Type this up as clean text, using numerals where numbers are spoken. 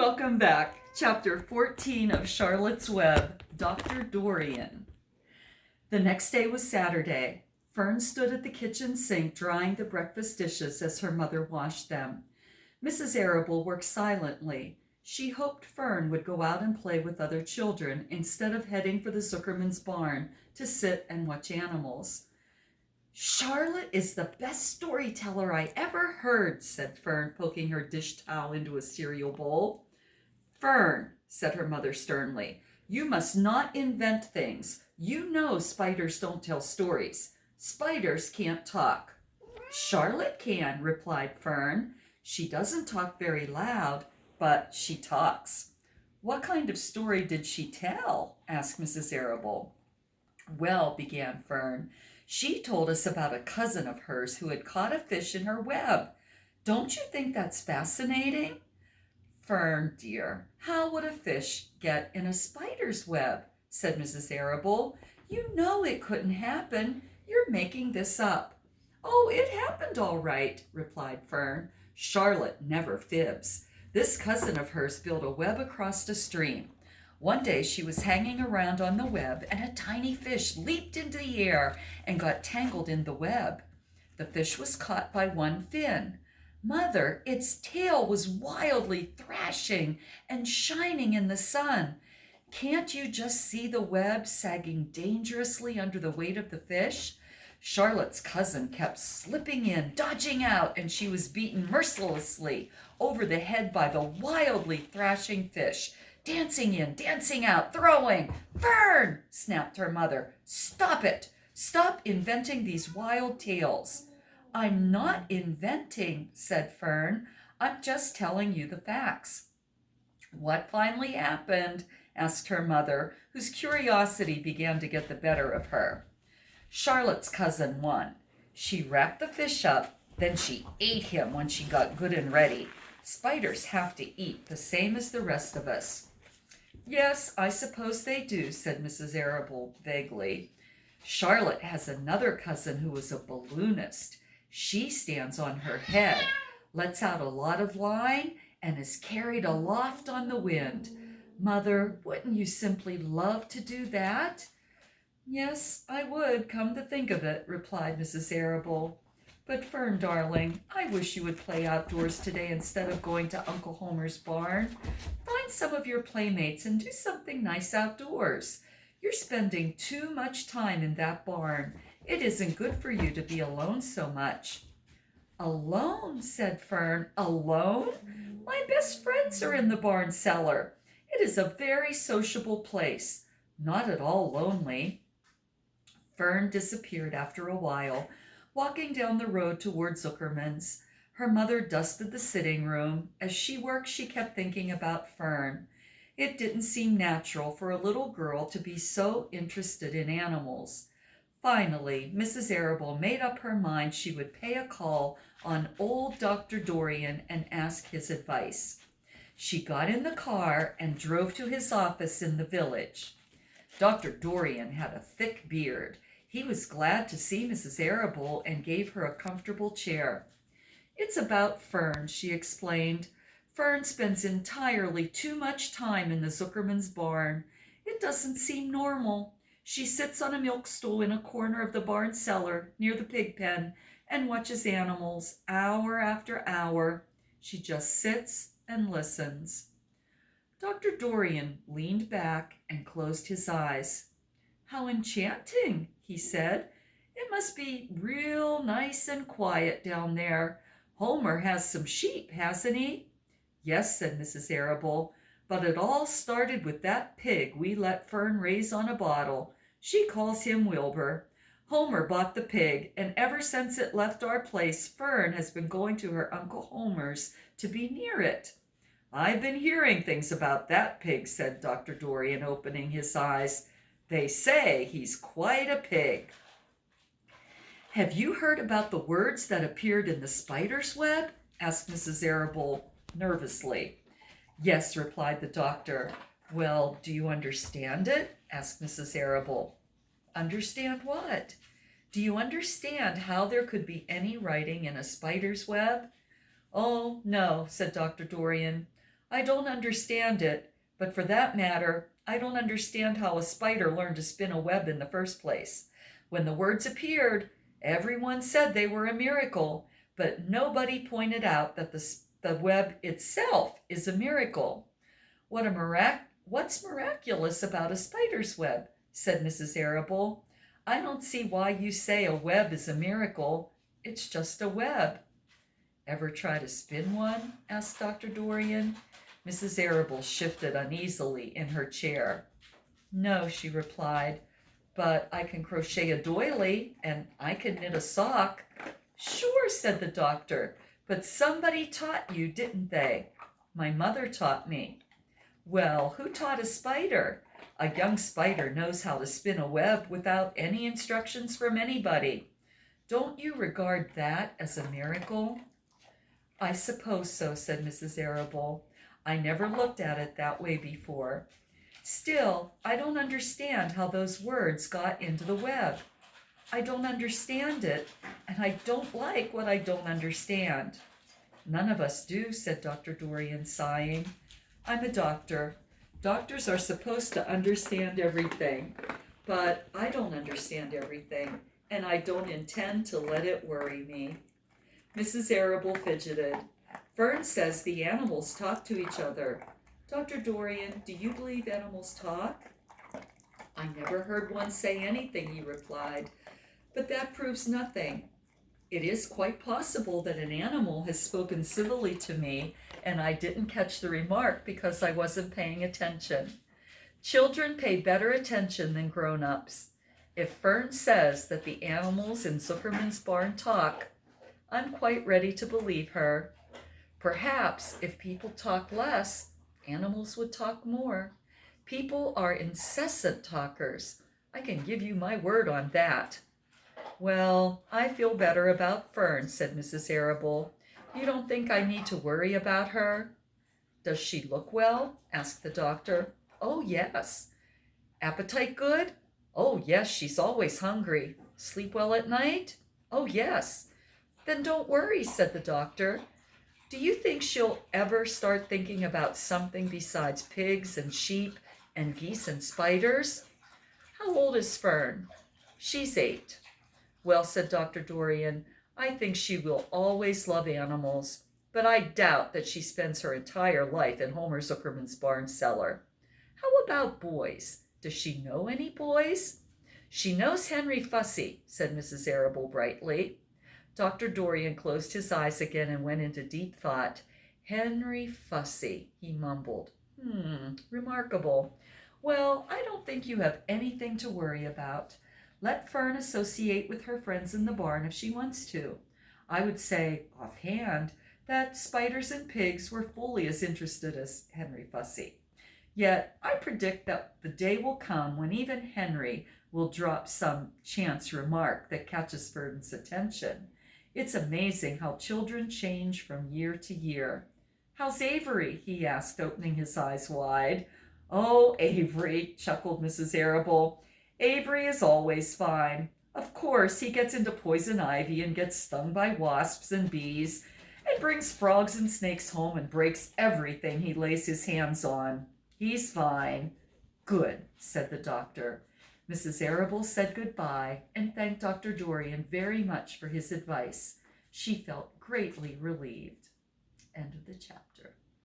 Welcome back. Chapter 14 of Charlotte's Web, Dr. Dorian. The next day was Saturday. Fern stood at the kitchen sink drying the breakfast dishes as her mother washed them. Mrs. Arable worked silently. She hoped Fern would go out and play with other children instead of heading for the Zuckerman's barn to sit and watch animals. "Charlotte is the best storyteller I ever heard," said Fern, poking her dish towel into a cereal bowl. "Fern," said her mother sternly, "you must not invent things. You know spiders don't tell stories. Spiders can't talk." "Charlotte can," replied Fern. "She doesn't talk very loud, but she talks." "What kind of story did she tell?" asked Mrs. Arable. "Well," began Fern, "she told us about a cousin of hers who had caught a fish in her web. Don't you think that's fascinating?" "Fern, dear, how would a fish get in a spider's web?" said Mrs. Arable. "You know it couldn't happen. You're making this up." "Oh, it happened all right," replied Fern. "Charlotte never fibs. This cousin of hers built a web across a stream. One day she was hanging around on the web, and a tiny fish leaped into the air and got tangled in the web. The fish was caught by one fin. Mother, its tail was wildly thrashing and shining in the sun. Can't you just see the web sagging dangerously under the weight of the fish? Charlotte's cousin kept slipping in, dodging out, and she was beaten mercilessly over the head by the wildly thrashing fish. Dancing in, dancing out, throwing. "Fern!" snapped her mother. "Stop it! Stop inventing these wild tales." "I'm not inventing," said Fern. "I'm just telling you the facts." "What finally happened?" asked her mother, whose curiosity began to get the better of her. "Charlotte's cousin won. She wrapped the fish up, then she ate him when she got good and ready. Spiders have to eat the same as the rest of us." "Yes, I suppose they do," said Mrs. Arable vaguely. "Charlotte has another cousin who is a balloonist. She stands on her head, lets out a lot of line, and is carried aloft on the wind. Mother, wouldn't you simply love to do that?" "Yes, I would, come to think of it," replied Mrs. Arable. "But Fern, darling, I wish you would play outdoors today instead of going to Uncle Homer's barn. Find some of your playmates and do something nice outdoors. You're spending too much time in that barn. It isn't good for you to be alone so much." "Alone?" said Fern. "Alone? My best friends are in the barn cellar. It is a very sociable place, not at all lonely." Fern disappeared after a while, walking down the road toward Zuckerman's. Her mother dusted the sitting room. As she worked, she kept thinking about Fern. It didn't seem natural for a little girl to be so interested in animals. Finally, Mrs. Arable made up her mind she would pay a call on old Dr. Dorian and ask his advice. She got in the car and drove to his office in the village. Dr. Dorian had a thick beard. He was glad to see Mrs. Arable and gave her a comfortable chair. "It's about Fern," she explained. "Fern spends entirely too much time in the Zuckerman's barn. It doesn't seem normal. She sits on a milk stool in a corner of the barn cellar near the pig pen and watches animals hour after hour. She just sits and listens." Dr. Dorian leaned back and closed his eyes. "How enchanting," he said. "It must be real nice and quiet down there. Homer has some sheep, hasn't he?" "Yes," said Mrs. Arable, "but it all started with that pig we let Fern raise on a bottle. She calls him Wilbur. Homer bought the pig, and ever since it left our place, Fern has been going to her Uncle Homer's to be near it." "I've been hearing things about that pig," said Dr. Dorian, opening his eyes. "They say he's quite a pig." "Have you heard about the words that appeared in the spider's web?" asked Mrs. Arable nervously. "Yes," replied the doctor. "Well, do you understand it?" asked Mrs. Arable. "Understand what?" "Do you understand how there could be any writing in a spider's web?" "Oh, no," said Dr. Dorian. I don't understand it, but for that matter, I don't understand how a spider learned to spin a web in the first place. When the words appeared, everyone said they were a miracle, but nobody pointed out that the web itself is a miracle. What's miraculous about a spider's web? Said Mrs. Arable. I don't see why you say a web is a miracle. It's just a web. Ever try to spin one? Asked Dr. Dorian. Mrs. Arable shifted uneasily in her chair. No, she replied, but I can crochet a doily and I can knit a sock. Sure, said the doctor, but somebody taught you, didn't they? My mother taught me. Well, who taught a spider? A young spider knows how to spin a web without any instructions from anybody. Don't you regard that as a miracle? I suppose so, said Mrs. Arable. I never looked at it that way before. Still, I don't understand how those words got into the web. I don't understand it, and I don't like what I don't understand. None of us do, said Dr. Dorian, sighing. I'm a doctor. Doctors are supposed to understand everything, but I don't understand everything, and I don't intend to let it worry me. Mrs. Arable fidgeted. Fern says the animals talk to each other. Dr. Dorian, do you believe animals talk? I never heard one say anything, he replied, but that proves nothing. It is quite possible that an animal has spoken civilly to me, and I didn't catch the remark because I wasn't paying attention. Children pay better attention than grown-ups. If Fern says that the animals in Zuckerman's barn talk, I'm quite ready to believe her. Perhaps if people talk less, animals would talk more. People are incessant talkers. I can give you my word on that. Well, I feel better about Fern, said Mrs. Arable. You don't think I need to worry about her? Does she look well? Asked the doctor. Oh, yes. Appetite good? Oh, yes, she's always hungry. Sleep well at night? Oh, yes. Then don't worry, said the doctor. Do you think she'll ever start thinking about something besides pigs and sheep and geese and spiders? How old is Fern? She's 8. Well, said Dr. Dorian, I think she will always love animals, but I doubt that she spends her entire life in Homer Zuckerman's barn cellar. How about boys? Does she know any boys? She knows Henry Fussy, said Mrs. Arable brightly. Dr. Dorian closed his eyes again and went into deep thought. Henry Fussy, he mumbled. Remarkable. Well, I don't think you have anything to worry about. Let Fern associate with her friends in the barn if she wants to. I would say, offhand, that spiders and pigs were fully as interested as Henry Fussy. Yet I predict that the day will come when even Henry will drop some chance remark that catches Fern's attention. It's amazing how children change from year to year. How's Avery? He asked, opening his eyes wide. Oh, Avery, chuckled Mrs. Arable. Avery is always fine. Of course, he gets into poison ivy and gets stung by wasps and bees and brings frogs and snakes home and breaks everything he lays his hands on. He's fine. Good, said the doctor. Mrs. Arable said goodbye and thanked Dr. Dorian very much for his advice. She felt greatly relieved. End of the chapter.